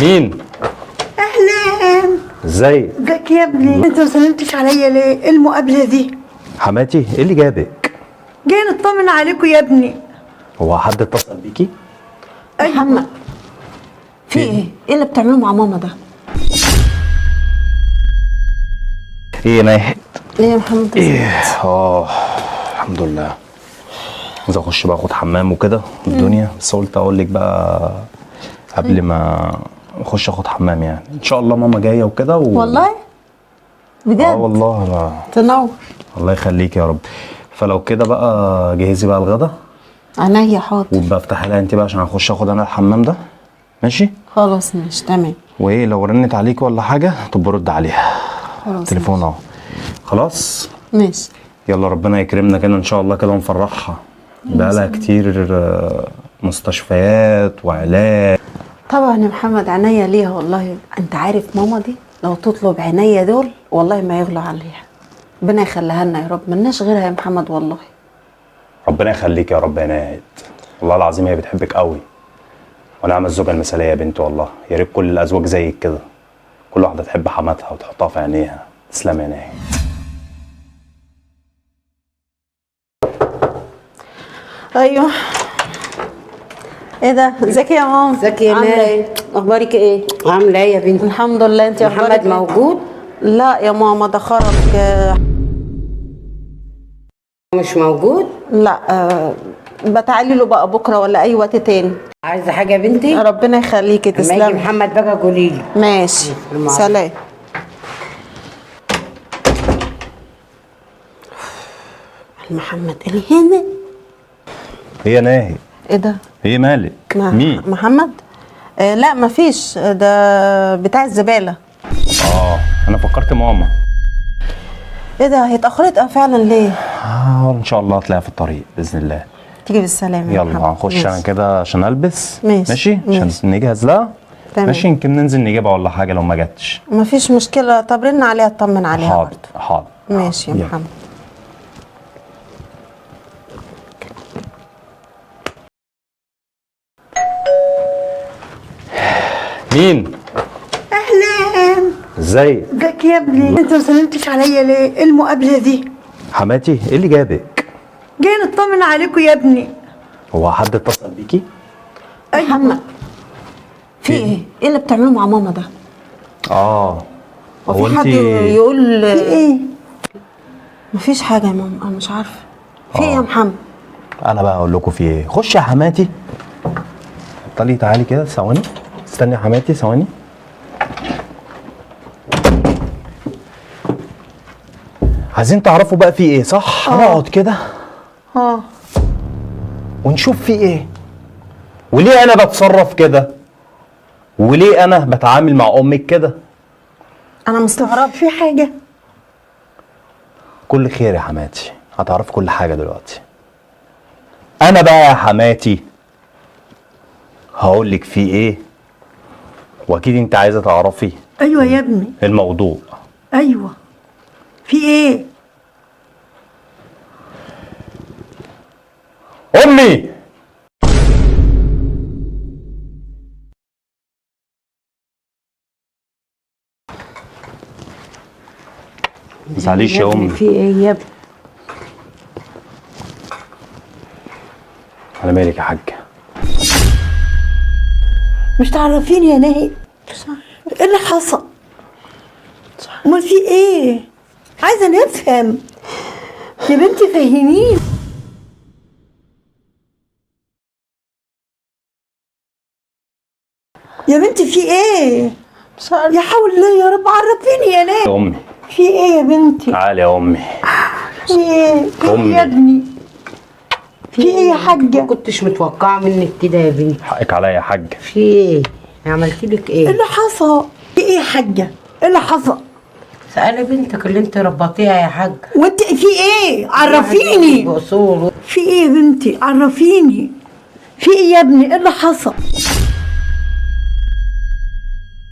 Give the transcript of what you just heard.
مين؟ اهلا. ازيك؟ ازيك يا ابني؟ انت ما سلمتش عليا ليه؟ ايه المقابله دي؟ حماتي ايه اللي جابك؟ جاي نطمن عليكم يا ابني. هو حد اتصل بيكي؟ محمد في ايه؟ ايه اللي بتعملوه مع ماما ده؟ ايه ناحية؟ ليه يا محمد؟ ايه الحمد لله. عايز اخش بقى اخد حمام وكده الدنيا، بس قلت اقول لك بقى قبل ما اخش اخد حمام، يعني ان شاء الله ماما جايه وكده والله؟ بجد؟ والله بقى. تنور. الله يخليك يا رب. فلو كده بقى جهزي بقى الغدا. عينيا حاضر. وبقى افتحي لها انت بقى عشان اخش اخد انا الحمام ده، ماشي؟ خلاص ماشي تمام. وايه لو رنت عليك ولا حاجه تبقى رد عليها. خلاص تليفون اهو. خلاص ماشي. يلا ربنا يكرمنا كده ان شاء الله كده ونفرحها. بقالها كتير مستشفيات وعلاج. طبعا يا محمد عينيا ليها والله. انت عارف ماما دي لو تطلب عينيا دول والله ما يغلوا عليها. ربنا يخليها لنا يا رب، ملناش غيرها يا محمد والله. ربنا يخليك يا رب يا ناهد. والله العظيم هي بتحبك قوي ونعم الزوجه المثاليه يا بنتي. والله يا ريت كل الازواج زيك كده، كل واحده تحب حماتها وتحطها في عينيها. تسلم يا ناهد. ايوه. ايه ده؟ ازيك يا ماما؟ ازيك يا عامله مال؟ ايه؟ اخبارك ايه؟ عامله ايه يا بنتي؟ الحمد لله. انت اخبارك محمد ايه؟ موجود؟ لا يا ماما ده خرج. مش موجود؟ لا بتعالي له بقى بكره ولا اي وقت تاني. عايزه حاجه يا بنتي؟ ربنا يخليكي لما يجي تسلمي. محمد بقى قولي لي. ماشي سلام. محمد اللي هنا. هي ناهد. ايه ده؟ هي مالك؟ مين؟ محمد؟ لا مفيش، ده بتاع الزباله. انا فكرت ماما. ايه ده؟ هي اتاخرت فعلا ليه؟ ان شاء الله هتلاقيها في الطريق باذن الله. تيجي بالسلامه. يلا هنخش انا كده عشان البس. ماشي. عشان نجهز لها. تمام. ماشي يمكن ننزل نجيبها ولا حاجه لو ما جاتش. مفيش مشكله. طب رن عليها اطمن عليها. حاضر برضه. حاضر. ماشي يا يلا. محمد. مين؟ اهلا. ازيك؟ ازيك يا ابني؟ انت ما سلمتش عليا ليه؟ ايه المقابله دي؟ حماتي ايه اللي جابك؟ جاي نطمن عليكم يا ابني. هو حد اتصل بيكي؟ محمد في ايه؟ ايه اللي بتعملوه مع ماما ده؟ هو في حد انت يقول في ايه؟ مفيش حاجه يا ماما. انا مش عارفه في ايه يا محمد. انا بقى اقول لكم في ايه. خش يا حماتي. اتفضلي تعالي كده ثواني. استني يا حماتي ثواني. عايزين تعرفوا بقى في ايه صح؟ نقعد كده ونشوف في ايه، وليه انا بتصرف كده، وليه انا بتعامل مع امك كده. انا مستغرب. في حاجه؟ كل خير يا حماتي، هتعرف كل حاجه دلوقتي. انا بقى يا حماتي هقول لك في ايه، واكيد انت عايزه تعرفي ايوه يا ابني. الموضوع. ايوه في ايه؟ امي ما تزعليش يا امي. في ايه يا ابني؟ على مالك يا حاجه. مش تعرفيني يا ناهي؟ ايه اللي حصل؟ امال في ايه؟ عايزه نفهم يا بنتي، فهميني. يا بنتي في ايه؟ مش عارفه. يا حول الله يا رب، عرفيني يا ناهي. يا امي في ايه يا بنتي؟ تعالي يا امي. في ايه؟ في ايه أمي. يا ابني؟ في ايه يا حاجه؟ ما كنتش متوقعه منك كده يا بنتي. حقك عليا يا حاجه. في ايه؟ عملت لك ايه ايه؟ اللي حصل؟ في ايه يا حاجه؟ ايه اللي حصل؟ سألي بنتك اللي انت ربطيها يا حاج. وانت في ايه؟ عرفيني. بأصول. في ايه يا بنتي؟ عرفيني. في ايه يا ابني؟ ايه اللي حصل؟